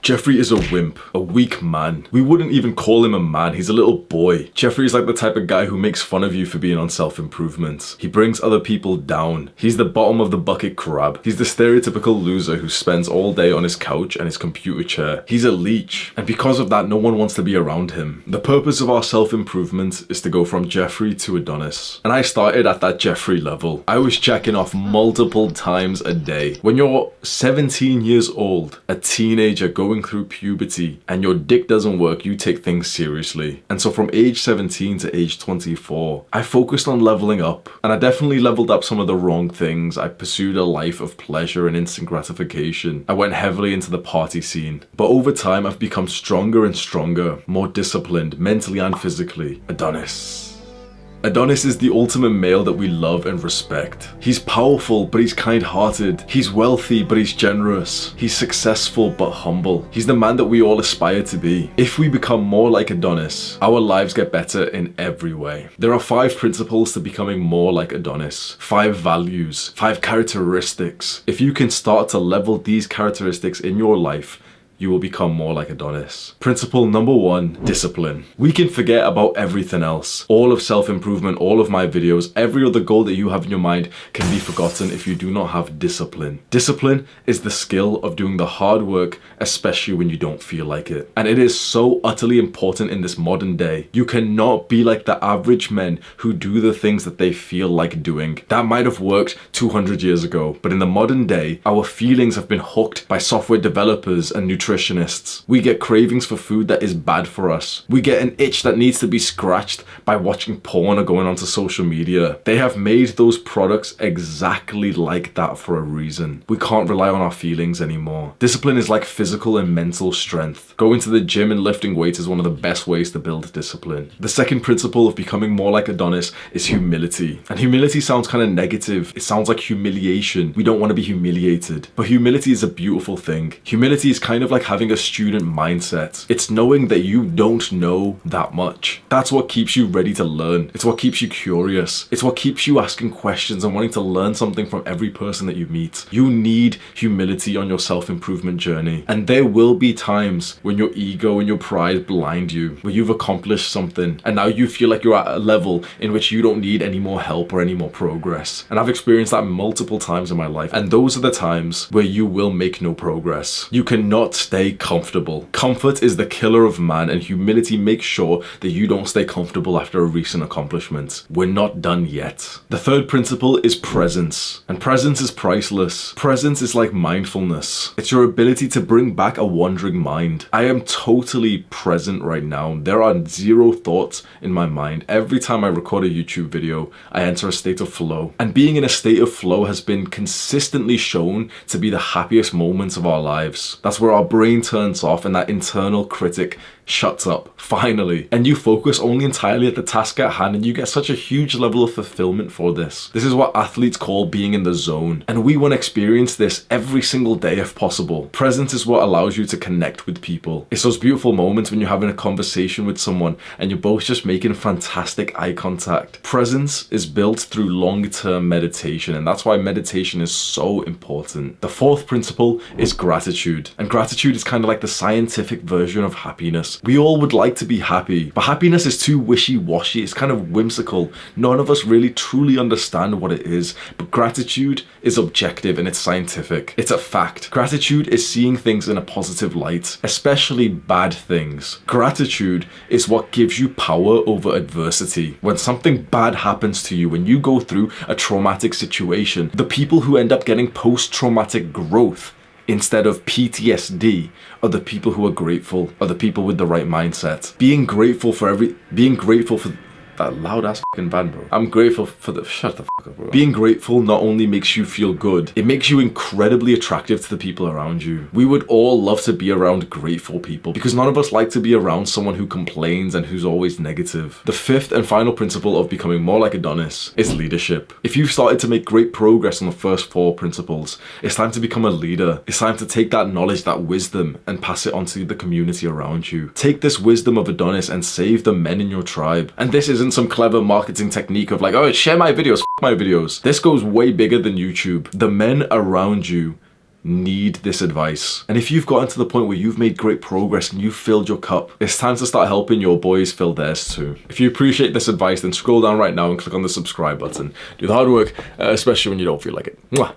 Jeffrey is a wimp, a weak man. We wouldn't even call him a man, he's a little boy. Jeffrey is like the type of guy who makes fun of you for being on self-improvement. He brings other people down. He's the bottom of the bucket crab. He's the stereotypical loser who spends all day on his couch and his computer chair. He's a leech, and because of that, no one wants to be around him. The purpose of our self-improvement is to go from Jeffrey to Adonis. And I started at that Jeffrey level. I was checking off multiple times a day. When you're 17 years old, a teenager going through puberty, and your dick doesn't work, you take things seriously. And so from age 17 to age 24, I focused on leveling up, and I definitely leveled up some of the wrong things. I pursued a life of pleasure and instant gratification. I went heavily into the party scene. But over time, I've become stronger and stronger, more disciplined, mentally and physically. Adonis. Adonis is the ultimate male that we love and respect. He's powerful, but he's kind-hearted. He's wealthy, but he's generous. He's successful, but humble. He's the man that we all aspire to be. If we become more like Adonis, our lives get better in every way. There are 5 principles to becoming more like Adonis. 5 values, 5 characteristics. If you can start to level these characteristics in your life, you will become more like Adonis. Principle number 1, discipline. We can forget about everything else. All of self-improvement, all of my videos, every other goal that you have in your mind can be forgotten if you do not have discipline. Discipline is the skill of doing the hard work, especially when you don't feel like it. And it is so utterly important in this modern day. You cannot be like the average men who do the things that they feel like doing. That might have worked 200 years ago, but in the modern day, our feelings have been hooked by software developers and nutritionists. We get cravings for food that is bad for us. We get an itch that needs to be scratched by watching porn or going onto social media. They have made those products exactly like that for a reason. We can't rely on our feelings anymore. Discipline is like physical and mental strength. Going to the gym and lifting weights is one of the best ways to build discipline. The second principle of becoming more like Adonis is humility. And humility sounds kind of negative. It sounds like humiliation. We don't want to be humiliated. But humility is a beautiful thing. Humility is kind of like having a student mindset. It's knowing that you don't know that much. That's what keeps you ready to learn. It's what keeps you curious. It's what keeps you asking questions and wanting to learn something from every person that you meet. You need humility on your self-improvement journey. And there will be times when your ego and your pride blind you, where you've accomplished something and now you feel like you're at a level in which you don't need any more help or any more progress. And I've experienced that multiple times in my life. And those are the times where you will make no progress. You cannot stay comfortable. Comfort is the killer of man, and humility makes sure that you don't stay comfortable after a recent accomplishment. We're not done yet. The third principle is presence, and presence is priceless. Presence is like mindfulness. It's your ability to bring back a wandering mind. I am totally present right now. There are 0 thoughts in my mind. Every time I record a YouTube video, I enter a state of flow, and being in a state of flow has been consistently shown to be the happiest moments of our lives. That's where our brain turns off and that internal critic shuts up, finally. And you focus only entirely at the task at hand, and you get such a huge level of fulfillment for this. This is what athletes call being in the zone. And we want to experience this every single day if possible. Presence is what allows you to connect with people. It's those beautiful moments when you're having a conversation with someone and you're both just making fantastic eye contact. Presence is built through long-term meditation, and that's why meditation is so important. The fourth principle is gratitude. And gratitude is kind of like the scientific version of happiness. We all would like to be happy, but happiness is too wishy-washy. It's kind of whimsical. None of us really truly understand what it is, but gratitude is objective and it's scientific. It's a fact. Gratitude is seeing things in a positive light, especially bad things. Gratitude is what gives you power over adversity. When something bad happens to you, when you go through a traumatic situation, the people who end up getting post-traumatic growth instead of PTSD are the people who are grateful, are the people with the right mindset. Being grateful for that loud ass fucking band, bro. I'm grateful for the shut the fuck up, bro. Being grateful not only makes you feel good, it makes you incredibly attractive to the people around you. We would all love to be around grateful people because none of us like to be around someone who complains and who's always negative. The fifth and final principle of becoming more like Adonis is leadership. If you've started to make great progress on the first 4 principles, it's time to become a leader. It's time to take that knowledge, that wisdom, and pass it on to the community around you. Take this wisdom of Adonis and save the men in your tribe. And this isn't some clever marketing technique of like, oh, share my videos, f my videos. This goes way bigger than YouTube. The men around you need this advice. And if you've gotten to the point where you've made great progress and you've filled your cup, it's time to start helping your boys fill theirs too. If you appreciate this advice, then scroll down right now and click on the subscribe button. Do the hard work, especially when you don't feel like it. Mwah.